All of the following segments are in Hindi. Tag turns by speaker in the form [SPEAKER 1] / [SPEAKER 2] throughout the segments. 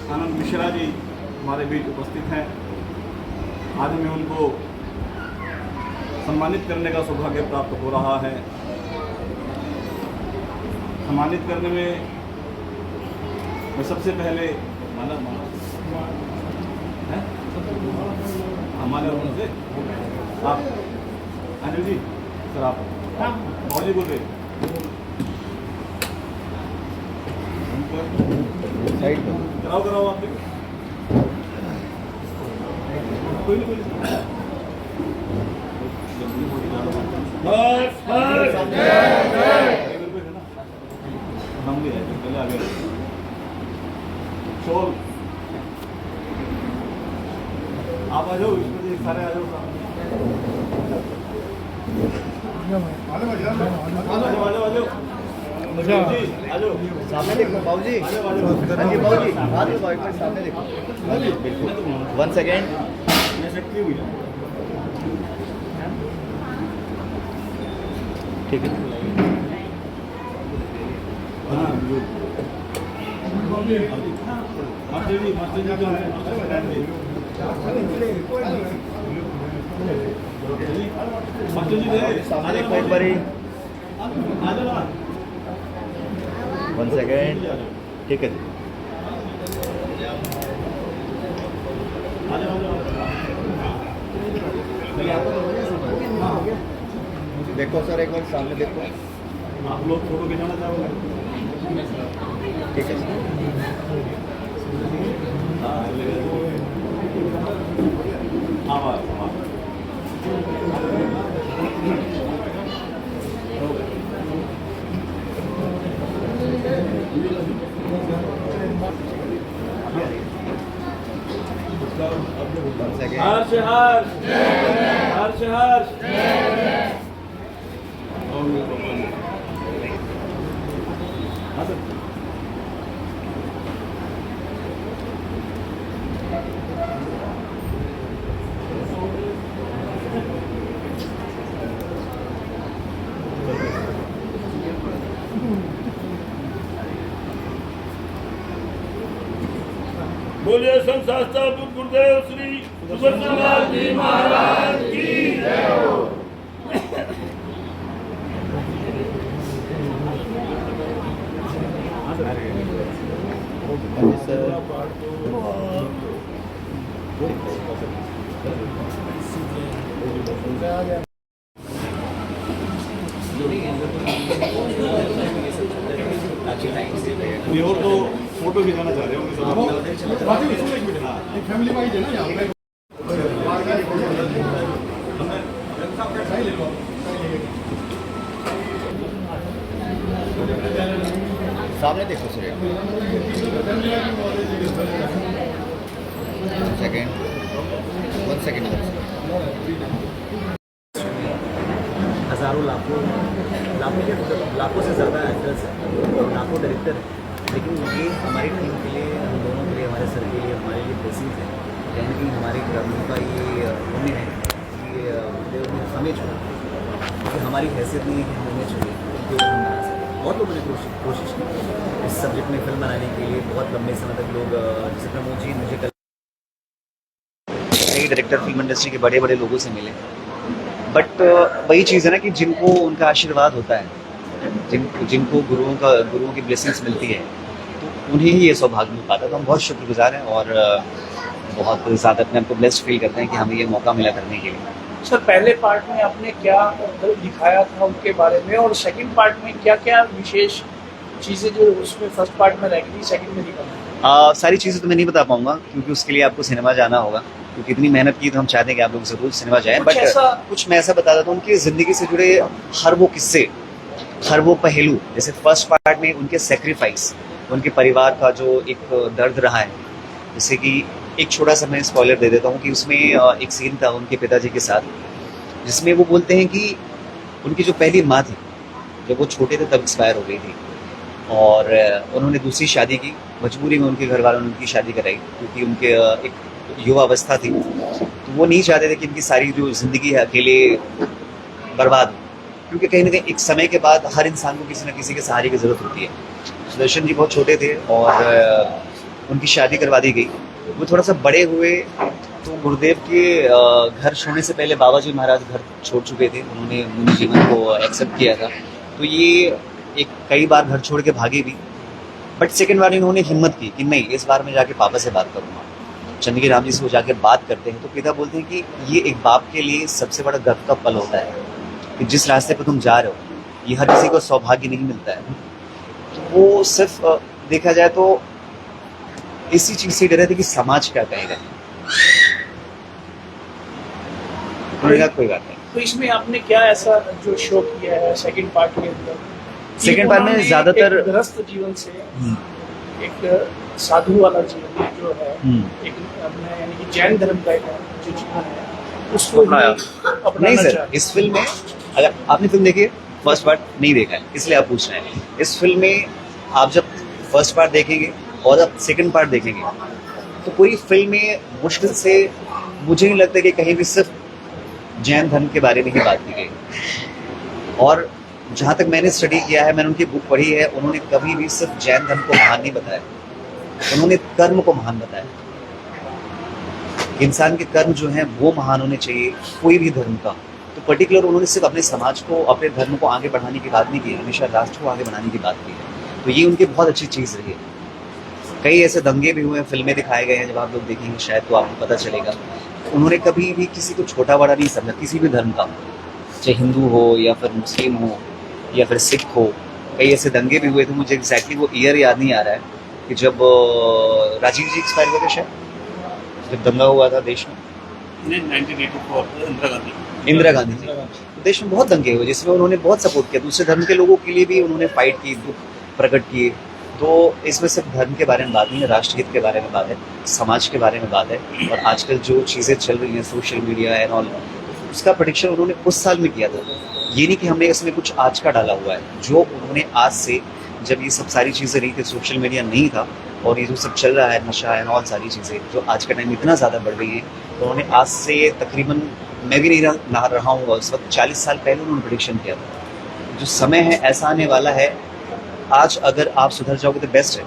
[SPEAKER 1] आनंद मिश्रा जी हमारे बीच उपस्थित हैं। आज हमें उनको सम्मानित करने का सौभाग्य प्राप्त हो रहा है। सम्मानित करने में मैं सबसे पहले हमारे ओर से आप अनिल जी सर आप बहुत ही बोले कराओ आप कोई नहीं हम भी है पहले आगे शोर आप आ जाओ इसमें सारे आ जाओ
[SPEAKER 2] सामने देखो बाबूजी। हाँ जी बाबूजी, हाथ लगाओ एक बार सामने देखो। बिल्कुल 1 सेकेंड। ठीक है। सामने देखो एक बारी। 1 सेकेंड। ठीक है। देखो सर एक बार सामने देखो।
[SPEAKER 1] आप लोग फोटो खिंचाना चाहोगे?
[SPEAKER 2] ठीक है
[SPEAKER 1] हर्ष हर्ष हर्ष हर्ष बोलिए संत शास्त्रा गुरुदेव श्री सुभद्रा जी महाराज की जय हो। और तो फोटो खिंचाना चाह रहे होंगे फैमिली वाइज है ना यहाँ पे।
[SPEAKER 2] सामने देखो सर। 1 सेकेंड।
[SPEAKER 3] हज़ारों लाखों से ज़्यादा एक्टर्स हैं, लाखों डायरेक्टर हैं, लेकिन ये हमारी टीम के लिए, हम दोनों के लिए, हमारे सर के लिए, हमारे लिए ब्लेसिंग्स है। कहीं ना कहीं हमारे कर्मों का ये पुण्य है कि देव ने हमें छोड़ा, क्योंकि हमारी हैसियत नहीं है कि हमें छोड़े, क्योंकि हम बना सकें। बहुत लोगों ने कोशिश की इस सब्जेक्ट में फिल्म बनाने के लिए। बहुत लंबे समय तक लोग, जैसे प्रमोद जी, मुझे कई डायरेक्टर फिल्म इंडस्ट्री के बड़े बड़े लोगों से मिले, बट वही चीज़ है ना कि जिनको उनका आशीर्वाद होता है, जिनको गुरुओं की ब्लेसिंग्स मिलती है, तो उन्हें ही ये सौभाग्य मिल पाता है। तो हम बहुत शुक्रगुजार हैं और बहुत ज़्यादा अपने आपको ब्लेस्ड फील करते हैं कि हमें ये मौका मिला करने के लिए।
[SPEAKER 4] सर पहले पार्ट में आपने क्या दिखाया था उनके बारे में, और सेकंड पार्ट में क्या क्या विशेष चीज़ें जो उसमें फर्स्ट पार्ट में रह गई सेकंड में दिखाना?
[SPEAKER 2] सारी चीज़ें तो मैं नहीं बता पाऊंगा, क्योंकि उसके लिए आपको सिनेमा जाना होगा, क्योंकि इतनी मेहनत की तो हम चाहते हैं कि आप लोग जरूर सिनेमा जाएं। बट कुछ मैं ऐसा बता देता हूँ, उनकी ज़िंदगी से जुड़े हर वो किस्से, हर वो पहलू, जैसे फर्स्ट पार्ट में उनके सेक्रीफाइस, उनके परिवार का जो एक दर्द रहा है, जैसे कि एक छोटा सा मैं स्पॉइलर दे देता हूँ कि उसमें एक सीन था उनके पिताजी के साथ, जिसमें वो बोलते हैं कि उनकी जो पहली माँ थी, जब वो छोटे थे तब एक्सपायर हो गई थी, और उन्होंने दूसरी शादी की, मजबूरी में उनके घर वालों ने उनकी शादी कराई, क्योंकि उनके एक युवा अवस्था थी, तो वो नहीं चाहते थे कि इनकी सारी जो ज़िंदगी है अकेले बर्बाद हो, क्योंकि कहीं ना कहीं एक समय के बाद हर इंसान को किसी न किसी के सहारे की ज़रूरत होती है। सुदर्शन जी बहुत छोटे थे और उनकी शादी करवा दी गई। वो थोड़ा सा बड़े हुए तो गुरुदेव के घर छोड़ने से पहले बाबा जी महाराज घर छोड़ चुके थे, उन्होंने मुनि जीवन को एक्सेप्ट किया था। तो ये एक कई बार घर छोड़ के भागे भी, बट सेकेंड बार इन्होंने हिम्मत की कि नहीं, इस बार मैं जाके पापा से बात करूँगा। चंदगी राम जी से वो जाके बात करते हैं तो पिता बोलते हैं कि ये एक बाप के लिए सबसे बड़ा गर्व का पल होता है कि जिस रास्ते पर तुम जा रहे हो ये हर किसी को सौभाग्य नहीं मिलता है। तो वो सिर्फ देखा जाए तो इसी चीज़ से डरे थे कि समाज क्या कहेगा। उन्होंने कहा कोई बात नहीं।
[SPEAKER 4] तो इसमें आपने क्या ऐसा जो शो किया है सेकंड पार्ट के अंदर?
[SPEAKER 2] सेकंड पार्ट में ज्यादातर
[SPEAKER 4] एक गृहस्थ जीवन से एक साधु वाला जीवन जो है, एक अपने यानी कि जैन धर्म का एक जो जीवन है उसको अपनाना
[SPEAKER 2] नहीं सर,
[SPEAKER 4] चाहते।
[SPEAKER 2] इस फिल्म में अगर आपने फिल्म देखी है, फर्स्ट पार्ट नहीं देखा है इसलिए आप पूछ रहे हैं। इस फिल्म में आप जब फर्स्ट पार्ट देखेंगे और अब सेकंड पार्ट देखेंगे तो पूरी फिल्म में मुश्किल से मुझे नहीं लगता कि कहीं भी सिर्फ जैन धर्म के बारे में ही बात की गई। और जहाँ तक मैंने स्टडी किया है, मैंने उनकी बुक पढ़ी है, उन्होंने कभी भी सिर्फ जैन धर्म को महान नहीं बताया, उन्होंने कर्म को महान बताया। इंसान के कर्म जो हैं वो महान होने चाहिए, कोई भी धर्म का। तो पर्टिकुलर उन्होंने सिर्फ अपने समाज को, अपने धर्म को आगे बढ़ाने की बात नहीं की, हमेशा राष्ट्र को आगे बढ़ाने की बात की है। तो ये उनकी बहुत अच्छी चीज़ रही है। कई ऐसे दंगे भी हुए हैं, फिल्में दिखाए गए हैं, जब आप लोग देखेंगे शायद तो आपको पता चलेगा। उन्होंने कभी भी किसी को छोटा बड़ा नहीं समझा, किसी भी धर्म का, चाहे हिंदू हो या फिर मुस्लिम हो या फिर सिख हो। कई ऐसे दंगे भी हुए थे, मुझे एग्जैक्टली वो ईयर याद नहीं आ रहा है कि जब राजीव जी एक्सपायर हुए थे शायद, जब दंगा हुआ था देश में
[SPEAKER 1] 1984
[SPEAKER 2] इंदिरा गांधी जी। तो देश में बहुत दंगे हुए जिसमें उन्होंने बहुत सपोर्ट किया, दूसरे धर्म के लोगों के लिए भी उन्होंने फाइट की, दुख प्रकट किए। तो इसमें सिर्फ धर्म के बारे में बात नहीं है, राष्ट्रहित के बारे में बात है, समाज के बारे में बात है। और आजकल जो चीज़ें चल रही हैं सोशल मीडिया एंड ऑल, उसका प्रेडिक्शन उन्होंने उस साल में किया था। ये नहीं कि हमने इसमें कुछ आज का डाला हुआ है, जो उन्होंने आज से, जब ये सब सारी चीज़ें रही थी, सोशल मीडिया नहीं था और ये जो सब चल रहा है, नशा एंड ऑल सारी चीज़ें जो आज के टाइम इतना ज़्यादा बढ़ गई हैं, तो उन्होंने आज से तकरीबन, मैं भी नहीं रहा हूँ उस वक्त, 40 साल पहले उन्होंने प्रेडिक्शन किया था। जो समय है ऐसा आने वाला है, आज अगर आप सुधर जाओगे तो बेस्ट है,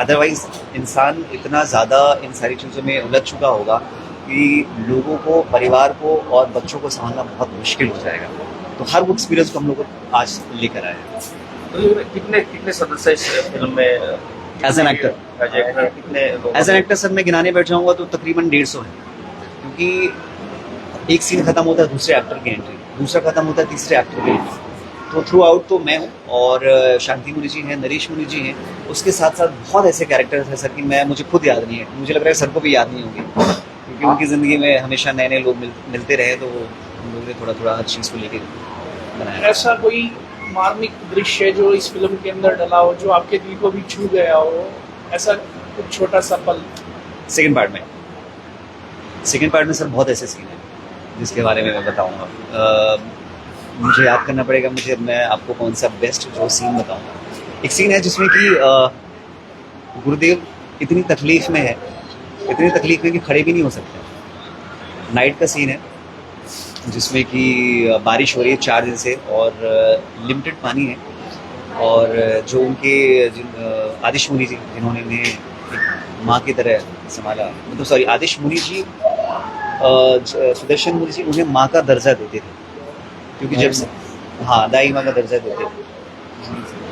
[SPEAKER 2] अदरवाइज इंसान इतना ज़्यादा इन सारी चीज़ों में उलझ चुका होगा कि लोगों को, परिवार को और बच्चों को संभालना बहुत मुश्किल हो जाएगा। तो हर वो एक्सपीरियंस को हम लोग आज लेकर आए हैं।
[SPEAKER 5] तो कितने सदस्य इस फिल्म में
[SPEAKER 2] एज एन एक्टर,
[SPEAKER 5] कितने लोग?
[SPEAKER 2] एज एन एक्टर सर मैं गिनाने बैठ जाऊँगा तो तकरीबन 150 है, क्योंकि एक सीन खत्म होता है दूसरे एक्टर की एंट्री, दूसरा खत्म होता है तीसरे एक्टर की एंट्री। तो थ्रू आउट तो मैं हूँ और शांति मुनि जी हैं, नरेश मुनि जी हैं, उसके साथ साथ बहुत ऐसे कैरेक्टर्स हैं सर कि मुझे खुद याद नहीं है, मुझे लग रहा है सर को भी याद नहीं होंगे, क्योंकि उनकी ज़िंदगी में हमेशा नए नए लोग मिलते रहे, तो हम लोग ने थोड़ा हर चीज़ को लेकर बनाया।
[SPEAKER 4] ऐसा कोई मार्मिक दृश्य जो इस फिल्म के अंदर डला हो, जो आपके दिल को भी छू गया हो, ऐसा कुछ छोटा सा पल?
[SPEAKER 2] सेकेंड पार्ट में सर बहुत ऐसे सीन हैं जिसके बारे में मैं बताऊँगा। मुझे याद करना पड़ेगा, मैं आपको कौन सा बेस्ट जो सीन बताऊँगा। एक सीन है जिसमें कि गुरुदेव इतनी तकलीफ में है, इतनी तकलीफ में कि खड़े भी नहीं हो सकते। नाइट का सीन है जिसमें कि बारिश हो रही है 4 दिन से और लिमिटेड पानी है, और जो उनके आदिश मुनि जी, जिन्होंने उन्हें एक माँ की तरह संभाला, मतलब सॉरी, आदिश मुनि जी, सुदर्शन मुनि जी उन्हें माँ का दर्जा देते थे, क्योंकि जब से, हाँ, दाई माँ का दर्जा देते थे।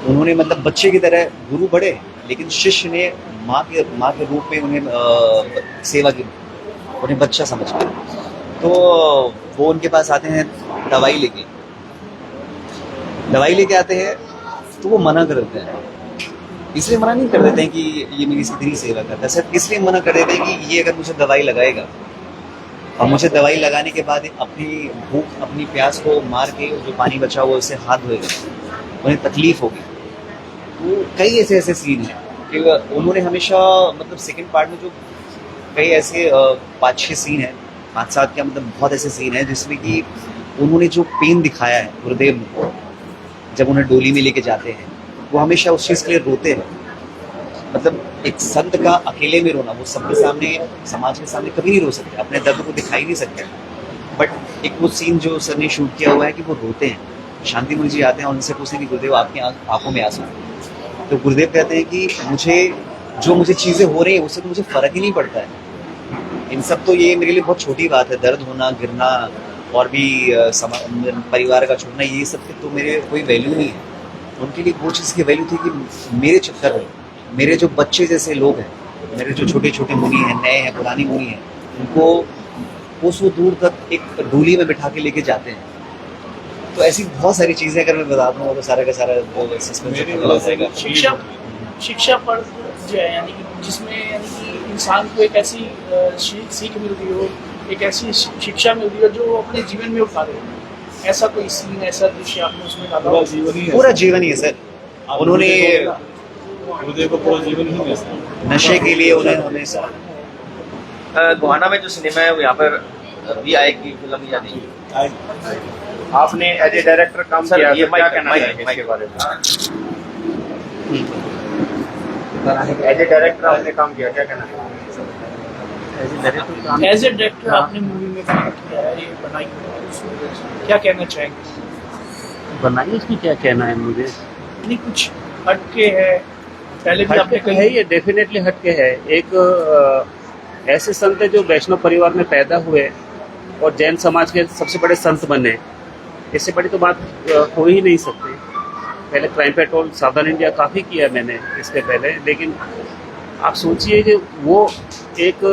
[SPEAKER 2] उन्होंने मतलब बच्चे की तरह गुरु बढ़े, लेकिन शिष्य ने माँ के रूप में उन्हें सेवा की, उन्हें बच्चा समझ के। तो वो उनके पास आते हैं दवाई लेके आते हैं, तो वो मना कर देते हैं। इसलिए मना नहीं कर देते हैं कि ये मेरी इतनी सेवा करता है, सिर्फ इसलिए मना कर देते हैं कि ये अगर मुझे दवाई लगाएगा और मुझे दवाई लगाने के बाद अपनी भूख, अपनी प्यास को मार के जो पानी बचा हुआ उससे हाथ धोएगा, उन्हें तकलीफ होगी। तो कई ऐसे सीन हैं कि उन्होंने हमेशा, मतलब सेकंड पार्ट में जो कई ऐसे 5-6 सीन हैं, 5-7 क्या, मतलब बहुत ऐसे सीन हैं जिसमें कि उन्होंने जो पेन दिखाया है गुरुदेव ने, जब उन्हें डोली में लेके जाते हैं, वो हमेशा उस चीज़ के लिए रोते हैं। मतलब एक संत का अकेले में रोना, वो सबके सामने, समाज के सामने कभी नहीं रो सकते, अपने दर्द को दिखाई नहीं सकते, बट एक वो सीन जो सर ने शूट किया हुआ है कि वो रोते हैं, शांतिमुनि जी आते हैं और उनसे पूछते हैं कि गुरुदेव आपकी आंखों में आंसू हैं। तो गुरुदेव कहते हैं कि मुझे चीज़ें हो रही हैं उससे तो मुझे फ़र्क ही नहीं पड़ता है। इन सब तो ये मेरे लिए बहुत छोटी बात है, दर्द होना, गिरना और भी परिवार का छूटना, ये सब की तो मेरे कोई वैल्यू नहीं है। उनके लिए वो चीज़ की वैल्यू थी कि मेरे चक्कर में मेरे जो बच्चे जैसे लोग हैं, मेरे जो छोटे छोटे मुनि हैं, नए हैं, पुरानी मुनि हैं, उनको कोसों दूर तक एक डोली में बिठा के लेके जाते हैं। तो ऐसी बहुत सारी चीज़ें अगर मैं बता दूँ तो सारा का सारा सस्पेंस खत्म हो जाएगा।
[SPEAKER 4] शिक्षा पर जो है यानी कि जिसमें यानी कि इंसान को एक ऐसी सीख मिल रही हो, एक ऐसी शिक्षा मिल रही हो जो वो अपने जीवन में उतारे। ऐसा कोई सीन, ऐसा दृश्य आपने उसमें डाला?
[SPEAKER 2] पूरा जीवन ही है सर। उन्होंने
[SPEAKER 1] गुरुदेव को पूरा जीवन ही है।
[SPEAKER 2] नशे के लिए उन्हें हमेशा
[SPEAKER 5] गोहाना में जो सिनेमा है वो यहाँ पर भी आएगी फिल्म या नहीं?
[SPEAKER 6] आपने एज ए डायरेक्टर काम
[SPEAKER 5] सर,
[SPEAKER 6] किया,
[SPEAKER 5] ये
[SPEAKER 6] तो क्या
[SPEAKER 5] माइक-
[SPEAKER 6] कहना
[SPEAKER 5] माइक-
[SPEAKER 6] चाहिए
[SPEAKER 5] माइक-
[SPEAKER 6] इसके बारे में? एज ए डायरेक्टर आपने काम किया, क्या कहना चाहिए?
[SPEAKER 4] एज ए डायरेक्टर आपने मूवी में काम किया है, ये बनाई है, क्या कहना चाहेंगे?
[SPEAKER 7] बनाइए, इसमें क्या कहना है मुझे।
[SPEAKER 4] नहीं कुछ हटके है, पहले भी आपने
[SPEAKER 7] हटके है, ये डेफिनेटली हटके है। एक ऐसे संत है जो वैष्णव परिवार में पैदा हुए और जैन समाज के सबसे बड़े संत बने, इससे बड़ी तो बात हो ही नहीं सकती। पहले क्राइम पेट्रोल सावधान इंडिया काफ़ी किया मैंने इसके पहले, लेकिन आप सोचिए कि वो एक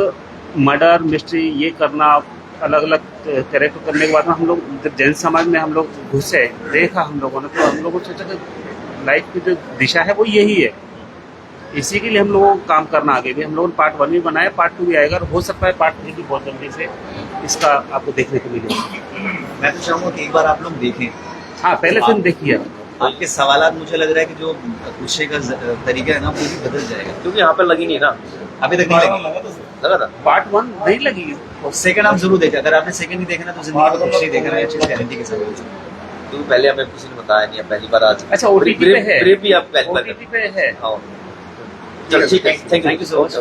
[SPEAKER 7] मर्डर मिस्ट्री ये करना, अलग अलग कैरेक्टर करने के बाद में हम लोग जब जैन समाज में हम लोग घुसे, देखा हम लोगों ने, तो हम लोगों ने सोचा कि लाइफ की जो दिशा है वो यही है। इसी के लिए हम लोगों को काम करना आगे भी। हम लोगों ने पार्ट 1 भी बनाया, पार्ट 2 भी आएगा और हो सकता है पार्ट 3 भी बहुत जल्दी से इसका आपको देखने को मिलेगा।
[SPEAKER 2] मैं तो चाहूँगा कि एक बार आप लोग देखें।
[SPEAKER 7] हाँ, पहले फिल्म देखिए।
[SPEAKER 2] आपके सवालात मुझे लग रहा है कि जो पूछने का तरीका है ना वो भी बदल जाएगा।
[SPEAKER 5] क्योंकि यहाँ पर लगी नहीं ना,
[SPEAKER 2] अभी तक नहीं लगी।
[SPEAKER 5] लगा था।
[SPEAKER 7] पार्ट 1 नहीं लगी।
[SPEAKER 2] सेकंड आप जरूर देखें। अगर आपने सेकंड नहीं देखा ना तो जिंदगी में कुछ नहीं देखना है, चीज गारंटी के साथ।
[SPEAKER 5] क्योंकि पहले हमें किसी ने बताया नहीं, अब पहली बार आज।
[SPEAKER 7] अच्छा, OTT पे है।
[SPEAKER 5] ब्रीफ भी आप पहली बार।
[SPEAKER 7] OTT पे है।
[SPEAKER 5] हाँ, चलो ठीक है, thank
[SPEAKER 2] thank you so much.